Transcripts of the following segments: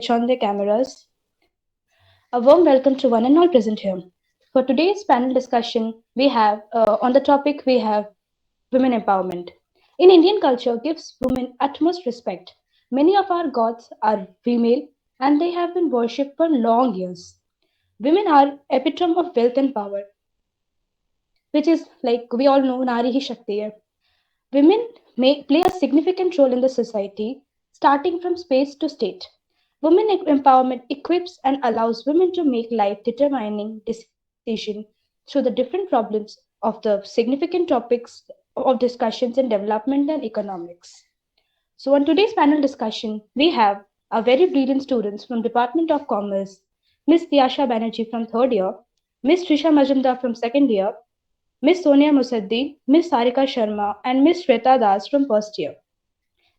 switch on their cameras. A warm welcome to one and all present here. For today's panel discussion, we have on the topic we have women empowerment. In Indian culture, gives women utmost respect. Many of our gods are female, and they have been worshipped for long years. Women are epitome of wealth and power, which is like we all know Nari Hi Shakti hai. Women may play a significant role in the society, starting from space to state. Women empowerment equips and allows women to make life determining decisions through the different problems of the significant topics of discussions in development and economics. So on today's panel discussion, we have our very brilliant students from Department of Commerce, Ms. Tiyasha Banerjee from third year, Ms. Trisha Majumdar from second year, Ms. Sonia Musaddi, Ms. Sarika Sharma, and Ms. Shweta Das from first year.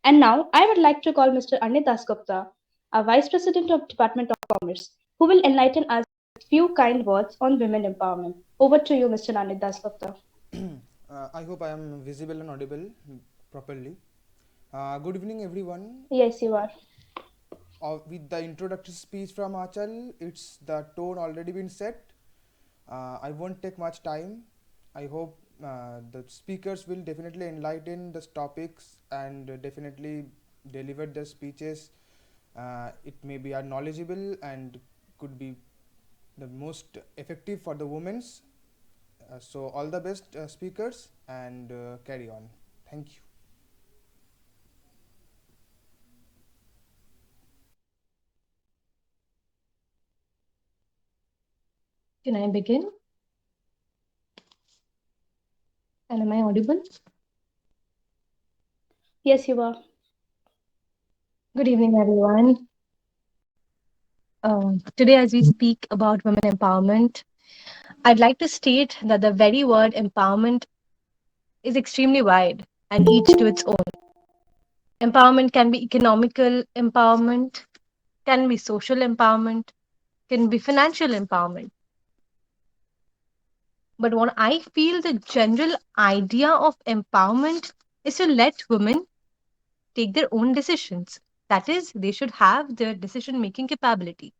And now I would like to call Mr. Anit Dasgupta, our Vice President of Department of Commerce, who will enlighten us with few kind words on women empowerment. Over to you, Mr. Anit Dasgupta. I hope I am visible and audible properly. Good evening, everyone. Yes, you are. With the introductory speech from Achal, it's the tone already been set. I won't take much time. I hope the speakers will definitely enlighten the topics and definitely deliver the speeches. It may be are knowledgeable and could be the most effective for the women's. So all the best, speakers, and carry on. Thank you. Can I begin? And am I audible? Yes, you are. Good evening, everyone. Today, as we speak about women empowerment, I'd like to state that the very word empowerment is extremely wide and each to its own. Empowerment can be economical empowerment, can be social empowerment, can be financial empowerment. But what I feel the general idea of empowerment is to let women take their own decisions. That is, they should have their decision making capability.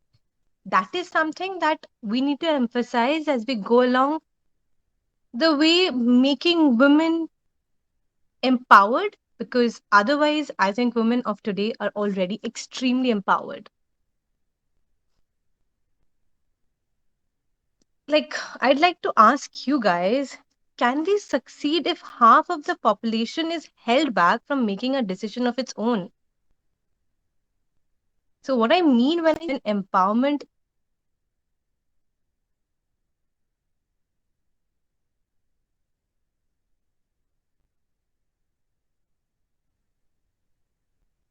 That is something that we need to emphasize as we go along the way making women empowered, because otherwise I think women of today are already extremely empowered. Like, I'd like to ask you guys, can we succeed if half of the population is held back from making a decision of its own? So what I mean when I say empowerment,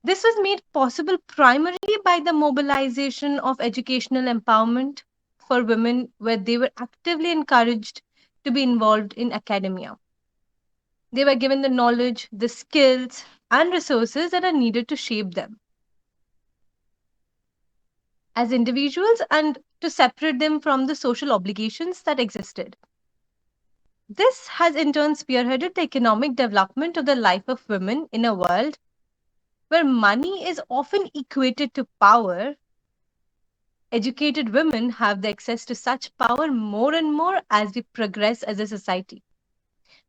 this was made possible primarily by the mobilization of educational empowerment for women, where they were actively encouraged to be involved in academia. They were given the knowledge, the skills, and resources that are needed to shape them as individuals and to separate them from the social obligations that existed. This has in turn spearheaded the economic development of the life of women in a world where money is often equated to power. Educated women have the access to such power more and more as we progress as a society.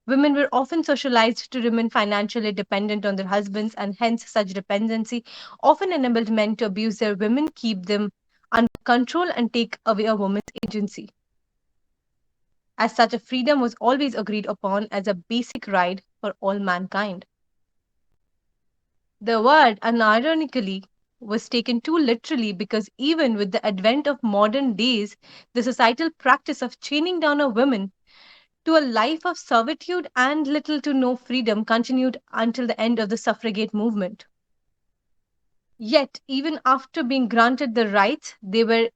Women were often socialized to remain financially dependent on their husbands, and hence such dependency often enabled men to abuse their women, keep them under control, and take away a woman's agency. As such, a freedom was always agreed upon as a basic right for all mankind. The word, unironically, was taken too literally because even with the advent of modern days, the societal practice of chaining down a woman to a life of servitude and little to no freedom continued until the end of the suffragette movement. Yet, even after being granted the rights, they were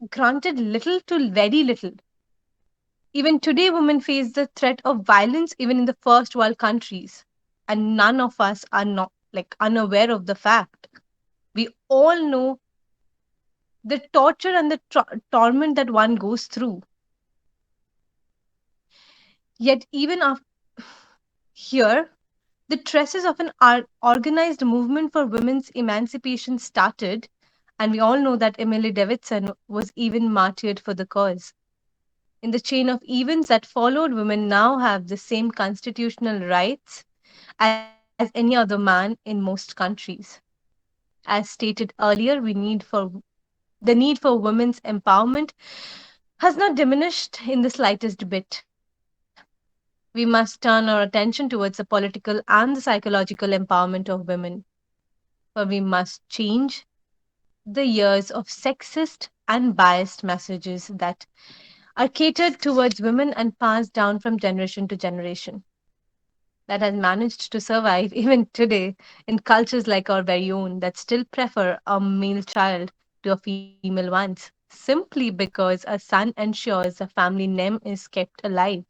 granted little to very little. Even today, women face the threat of violence even in the first world countries, and none of us are not unaware of the fact. We all know the torture and the torment that one goes through. Yet, even after here, the traces of an organized movement for women's emancipation started And we all know that Emily Davidson was even martyred for the cause. In the chain of events that followed, women now have the same constitutional rights as any other man in most countries. As stated earlier, the need for women's empowerment has not diminished in the slightest bit. We must turn our attention towards the political and the psychological empowerment of women, for we must change the years of sexist and biased messages that are catered towards women and passed down from generation to generation, that has managed to survive even today in cultures like our very own that still prefer a male child to a female one, simply because a son ensures a family name is kept alive.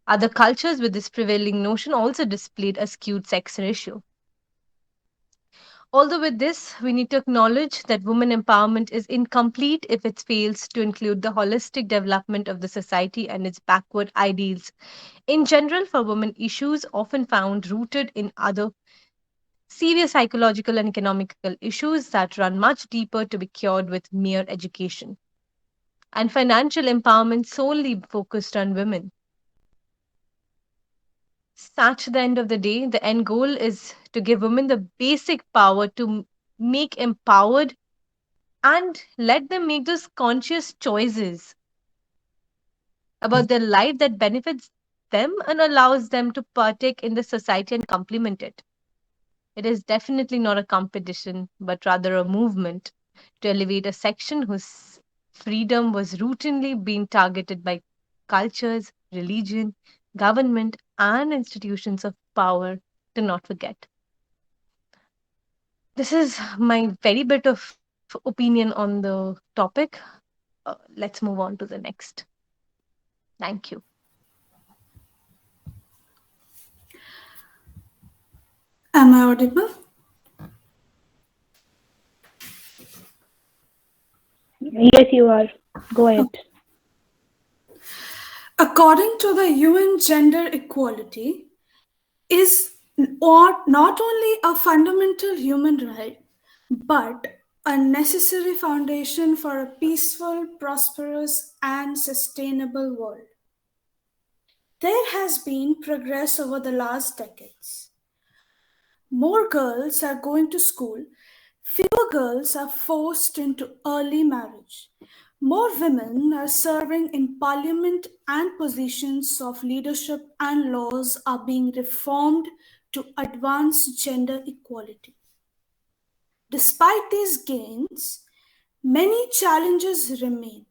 Other cultures with this prevailing notion also displayed a skewed sex ratio. Although, with this, we need to acknowledge that women empowerment is incomplete if it fails to include the holistic development of the society and its backward ideals. In general, for women, issues often found rooted in other serious psychological and economical issues that run much deeper to be cured with mere education. And financial empowerment solely focused on women. At the end of the day, the end goal is to give women the basic power to make empowered and let them make those conscious choices about their life that benefits them and allows them to partake in the society and complement it. It is definitely not a competition, but rather a movement to elevate a section whose freedom was routinely being targeted by cultures, religion, government, and institutions of power, to not forget. This is my very bit of opinion on the topic. Let's move on to the next. Thank you. Am I audible? Yes, you are. Go ahead. According to the UN, gender equality is not only a fundamental human right, but a necessary foundation for a peaceful, prosperous, and sustainable world. There has been progress over the last decades. More girls are going to school, fewer girls are forced into early marriage. More women are serving in parliament and positions of leadership, and laws are being reformed to advance gender equality. Despite these gains, many challenges remain.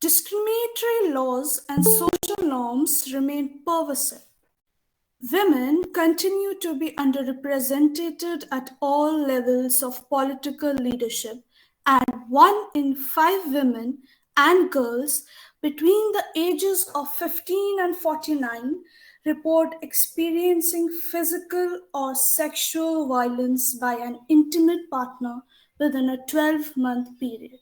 Discriminatory laws and social norms remain pervasive. Women continue to be underrepresented at all levels of political leadership, and 1 in 5 women and girls between the ages of 15 and 49 report experiencing physical or sexual violence by an intimate partner within a 12-month period.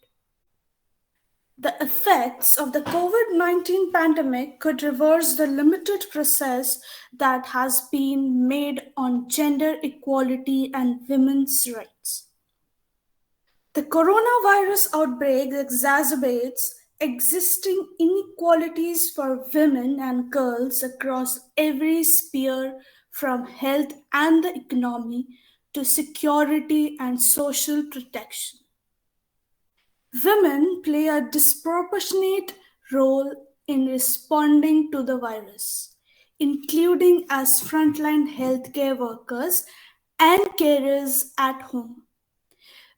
The effects of the COVID-19 pandemic could reverse the limited progress that has been made on gender equality and women's rights. The coronavirus outbreak exacerbates existing inequalities for women and girls across every sphere, from health and the economy to security and social protection. Women play a disproportionate role in responding to the virus, including as frontline healthcare workers and carers at home.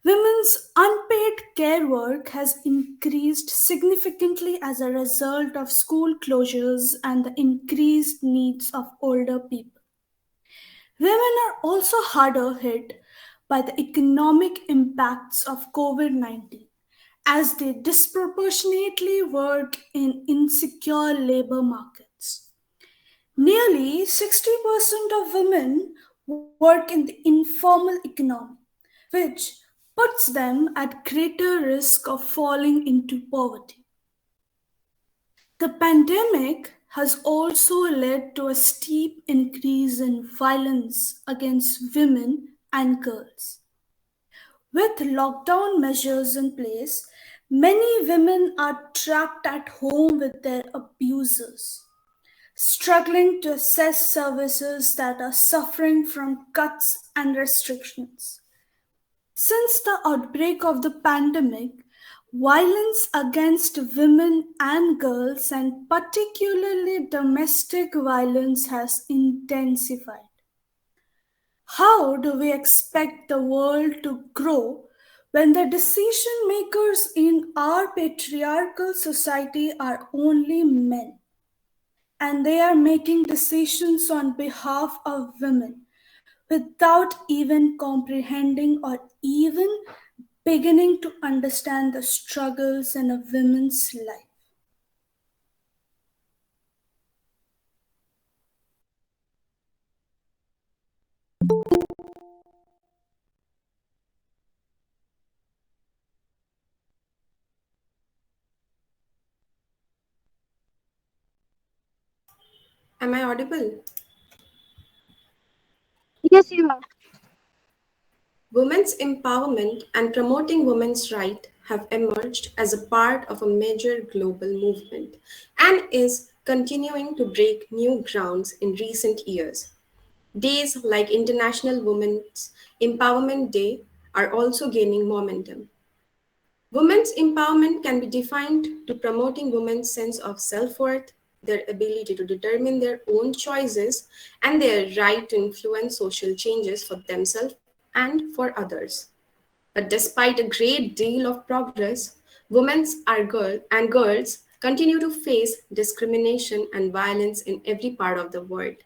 Women's unpaid care work has increased significantly as a result of school closures and the increased needs of older people. Women are also harder hit by the economic impacts of COVID 19 as they disproportionately work in insecure labor markets. Nearly 60% of women work in the informal economy, which puts them at greater risk of falling into poverty. The pandemic has also led to a steep increase in violence against women and girls. With lockdown measures in place, many women are trapped at home with their abusers, struggling to access services that are suffering from cuts and restrictions. Since the outbreak of the pandemic, violence against women and girls, and particularly domestic violence, has intensified. How do we expect the world to grow when the decision makers in our patriarchal society are only men and they are making decisions on behalf of women without even comprehending or even beginning to understand the struggles in a woman's life? Am I audible? Yes, you are. Women's empowerment and promoting women's rights have emerged as a part of a major global movement and is continuing to break new grounds in recent years. Days like International Women's Empowerment Day are also gaining momentum. Women's empowerment can be defined to promoting women's sense of self-worth, their ability to determine their own choices, and their right to influence social changes for themselves and for others. But despite a great deal of progress, and girls continue to face discrimination and violence in every part of the world.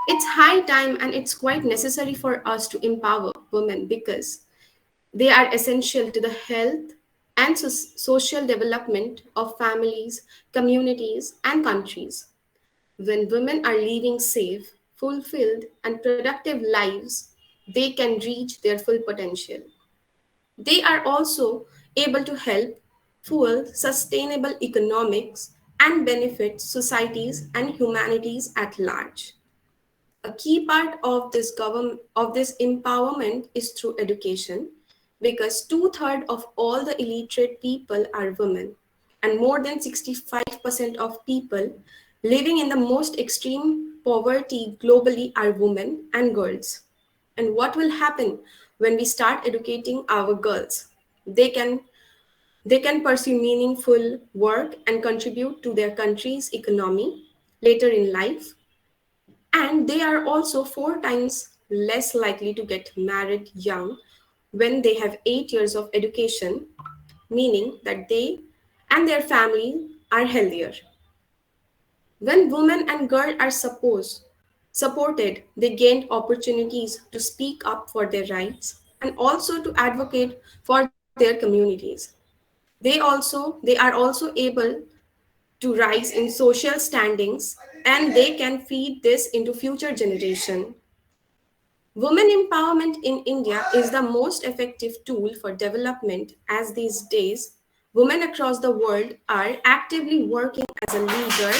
It's high time and it's quite necessary for us to empower women because they are essential to the health and social development of families, communities, and countries. When women are living safe, fulfilled, and productive lives, they can reach their full potential. They are also able to help fuel sustainable economics and benefit societies and humanities at large. A key part of this empowerment is through education, because two-thirds of all the illiterate people are women, and more than 65% of people living in the most extreme poverty globally are women and girls. And what will happen when we start educating our girls? They can they can pursue meaningful work and contribute to their country's economy later in life, and they are also four times less likely to get married young when they have 8 years of education, meaning that they and their family are healthier. When women and girls are supported, they gain opportunities to speak up for their rights and also to advocate for their communities. They are also able to rise in social standings, and they can feed this into future generation. Women empowerment in India is the most effective tool for development, as these days women across the world are actively working as a leader.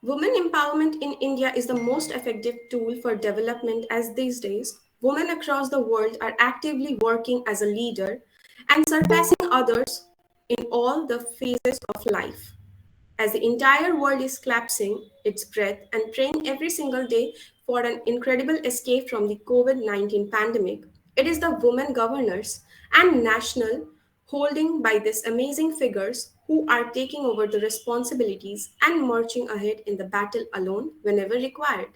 Women empowerment in India is the most effective tool for development, as these days women across the world are actively working as a leader and surpassing others in all the phases of life. As the entire world is collapsing its breath and praying every single day for an incredible escape from the COVID-19 pandemic, it is the women governors and national holding by these amazing figures who are taking over the responsibilities and marching ahead in the battle alone whenever required.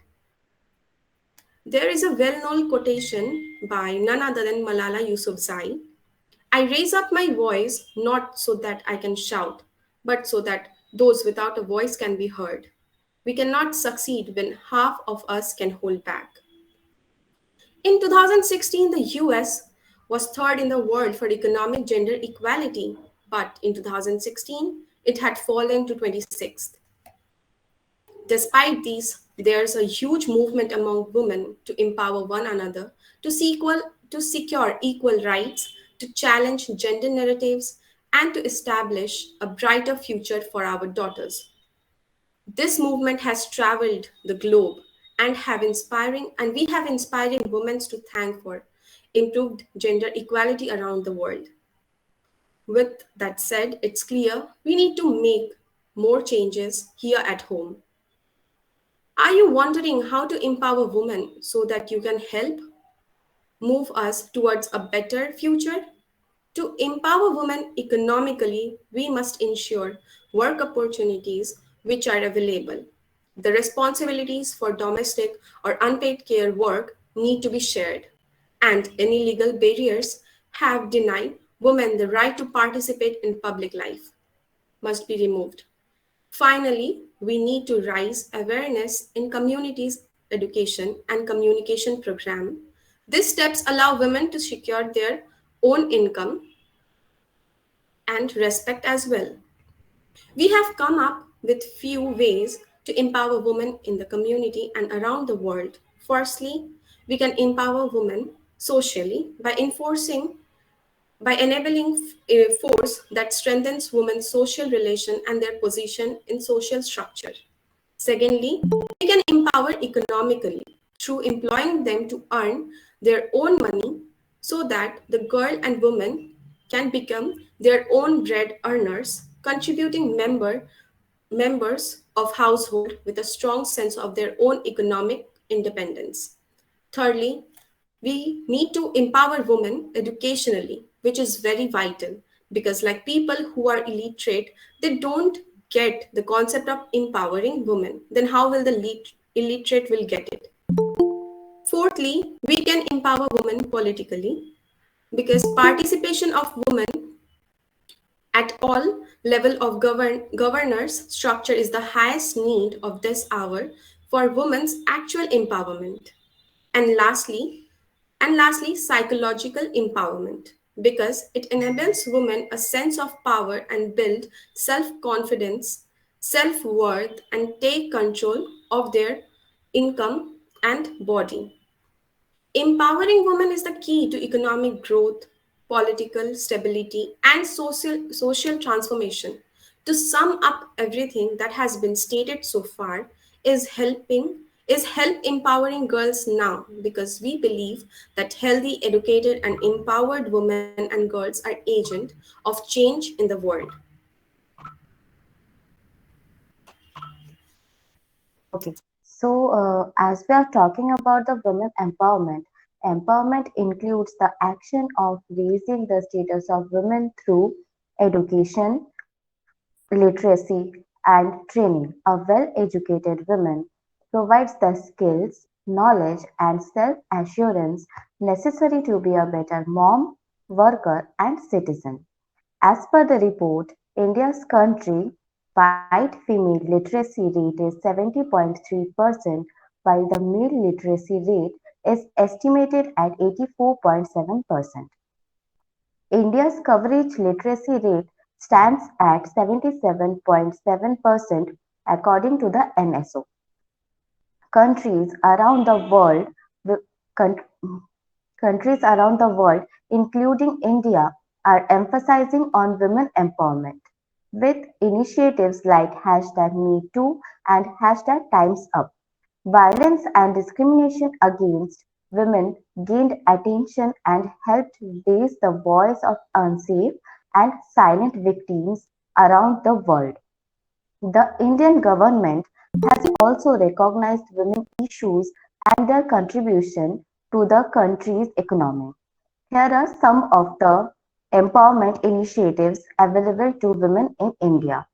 There is a well-known quotation by none other than Malala Yousafzai: I raise up my voice not so that I can shout, but so that those without a voice can be heard. We cannot succeed when half of us can hold back. In 2016, the US was third in the world for economic gender equality, but in 2016, it had fallen to 26th. Despite these, there's a huge movement among women to empower one another, to secure equal rights, to challenge gender narratives, and to establish a brighter future for our daughters. This movement has traveled the globe and we have inspiring women to thank for improved gender equality around the world. With that said, it's clear we need to make more changes here at home. Are you wondering how to empower women so that you can help move us towards a better future? To empower women economically, we must ensure work opportunities which are available. The responsibilities for domestic or unpaid care work need to be shared, and any legal barriers have denied women the right to participate in public life must be removed. Finally, we need to raise awareness in communities education and communication program. These steps allow women to secure their own income and respect as well. We have come up with few ways to empower women in the community and around the world. Firstly, we can empower women socially by enabling a force that strengthens women's social relation and their position in social structure. Secondly, we can empower economically through employing them to earn their own money so that the girl and woman can become their own bread earners, contributing members of household with a strong sense of their own economic independence. Thirdly, we need to empower women educationally, which is very vital because, like people who are illiterate, they don't get the concept of empowering women. Then how will the illiterate will get it? Fourthly, we can empower women politically because participation of women at all level of governance structure is the highest need of this hour for women's actual empowerment. And lastly, psychological empowerment, because it enables women a sense of power and build self-confidence, self-worth, and take control of their income and body. Empowering women is the key to economic growth, political stability, and social transformation. To sum up everything that has been stated so far, is help empowering girls now because we believe that healthy, educated, and empowered women and girls are agent of change in the world. Okay, so as we are talking about the women empowerment, empowerment includes the action of raising the status of women through education, literacy, and training. A well educated woman provides the skills, knowledge, and self assurance necessary to be a better mom, worker, and citizen. As per the report, India's country white female literacy rate is 70.3%, while the male literacy rate is estimated at 84.7%. India's coverage literacy rate stands at 77.7% according to the NSO. Countries around the world, coun- countries around the world, including India, are emphasizing on women empowerment with initiatives like hashtag #MeToo and hashtag Times Up. Violence and discrimination against women gained attention and helped raise the voice of unsafe and silent victims around the world. The Indian government has also recognized women issues and their contribution to the country's economy. Here are some of the empowerment initiatives available to women in India.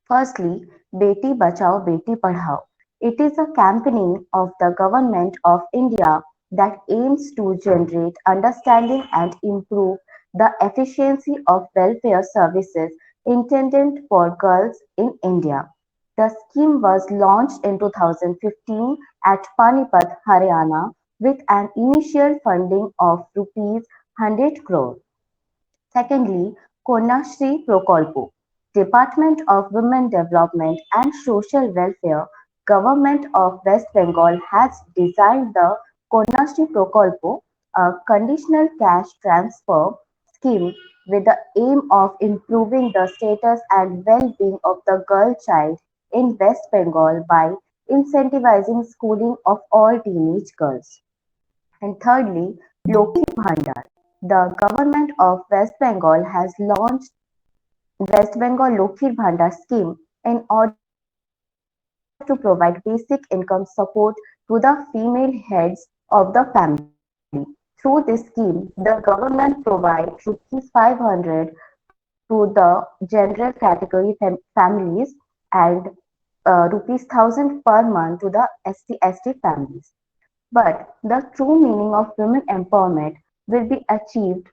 Firstly, Beti Bachao Beti Padhao. It is a campaign of the Government of India that aims to generate understanding and improve the efficiency of welfare services intended for girls in India. The scheme was launched in 2015 at Panipat, Haryana, with an initial funding of rupees 100 crore. Secondly, Konashri Prokolpo, Department of Women Development and Social Welfare Government of West Bengal has designed the Konashri Prokolpo, a conditional cash transfer scheme with the aim of improving the status and well-being of the girl child in West Bengal by incentivizing schooling of all teenage girls. And thirdly, Lokhi Bhandar. The government of West Bengal has launched West Bengal Lokhir Bhandar scheme in order to provide basic income support to the female heads of the family. Through this scheme, the government provides rupees 500 to the general category families and rupees 1000 per month to the SC/ST families. But the true meaning of women empowerment will be achieved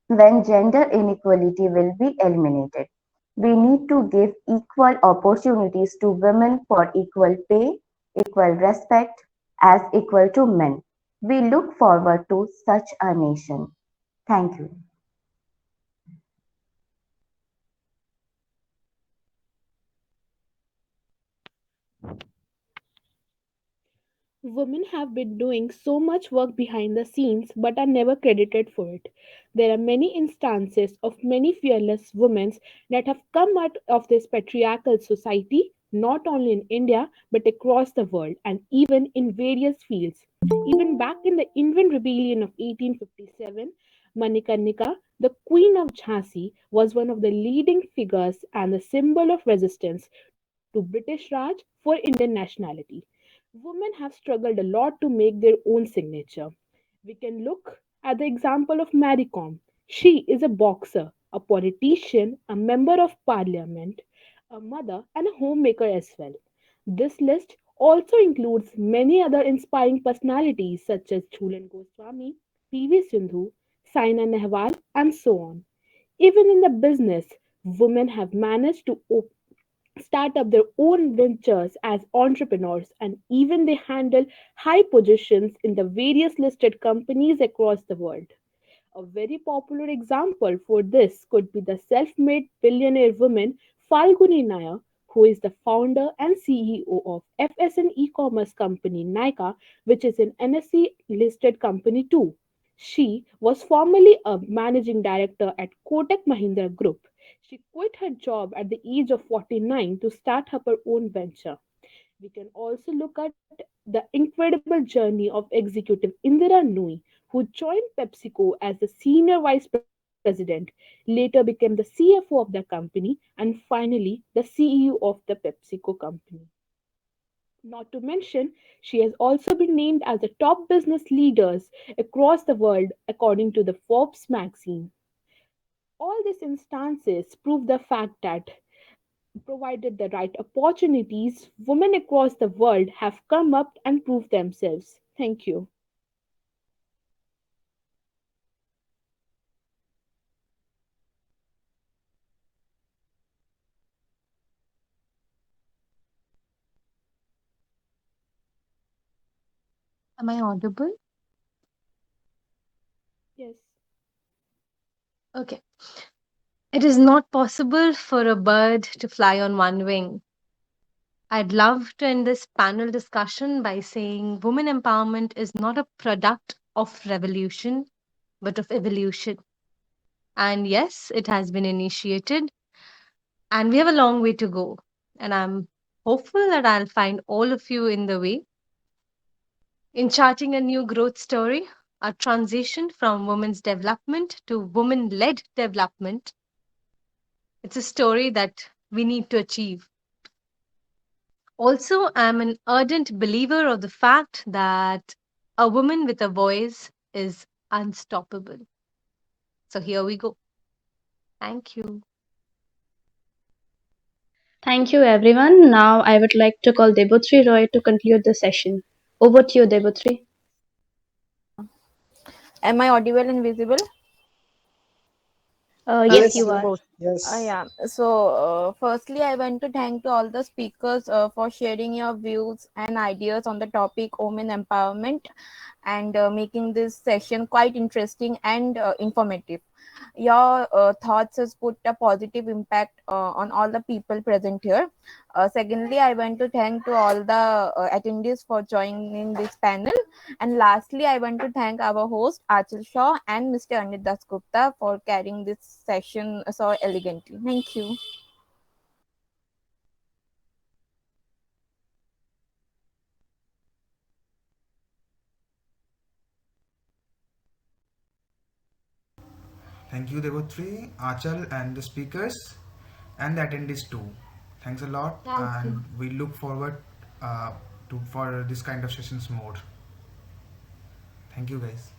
when gender inequality will be eliminated. We need to give equal opportunities to women for equal pay, equal respect as equal to men. We look forward to such a nation. Thank you. Women have been doing so much work behind the scenes but are never credited for it. There are many instances of many fearless women that have come out of this patriarchal society, not only in India but across the world and even in various fields. Even back in the Indian rebellion of 1857, Manikarnika, the Queen of Jhansi, was one of the leading figures and the symbol of resistance to British Raj for Indian nationality. Women have struggled a lot to make their own signature. We can look at the example of Mary Kom. She is a boxer, a politician, a member of parliament, a mother, and a homemaker as well. This list also includes many other inspiring personalities such as Jhulan Goswami, PV Sindhu, Saina Nehwal, and so on. Even in the business, women have managed to start up their own ventures as entrepreneurs, and even they handle high positions in the various listed companies across the world. A very popular example for this could be the self made billionaire woman Falguni Nair, who is the founder and CEO of FSN e commerce company Nykaa, which is an NSE listed company too. She was formerly a managing director at Kotak Mahindra Group. She quit her job at the age of 49 to start up her own venture. We can also look at the incredible journey of executive Indira Nooyi, who joined PepsiCo as the senior vice president, later became the CFO of the company, and finally the CEO of the PepsiCo company. Not to mention, she has also been named as the top business leaders across the world according to the Forbes magazine. All these instances prove the fact that provided the right opportunities, women across the world have come up and proved themselves. Thank you. Am I audible? Yes. Okay. It is not possible for a bird to fly on one wing. I'd love to end this panel discussion by saying women empowerment is not a product of revolution, but of evolution. And yes, it has been initiated, and we have a long way to go. And I'm hopeful that I'll find all of you in the way in charting a new growth story, a transition from women's development to women led development. It's a story that we need to achieve. Also, I'm an ardent believer of the fact that a woman with a voice is unstoppable. So here we go. Thank you. Thank you, everyone. Now I would like to call Debotri Roy to conclude the session. Over to you, Debotri. Am I audible and visible? Yes, Yes, you you're are. both. Yes. Yeah. So, firstly, I want to thank to all the speakers for sharing your views and ideas on the topic women empowerment and making this session quite interesting and informative. Your thoughts has put a positive impact on all the people present here. Secondly, I want to thank to all the attendees for joining this panel. And lastly, I want to thank our host Achal Shaw and Mr. Anit Das Gupta for carrying this session so elegantly. Thank you. Thank you, Devotri, Achal, and the speakers, and the attendees too. Thanks a lot, Thank and you. we look forward to for this kind of sessions more. Thank you, guys.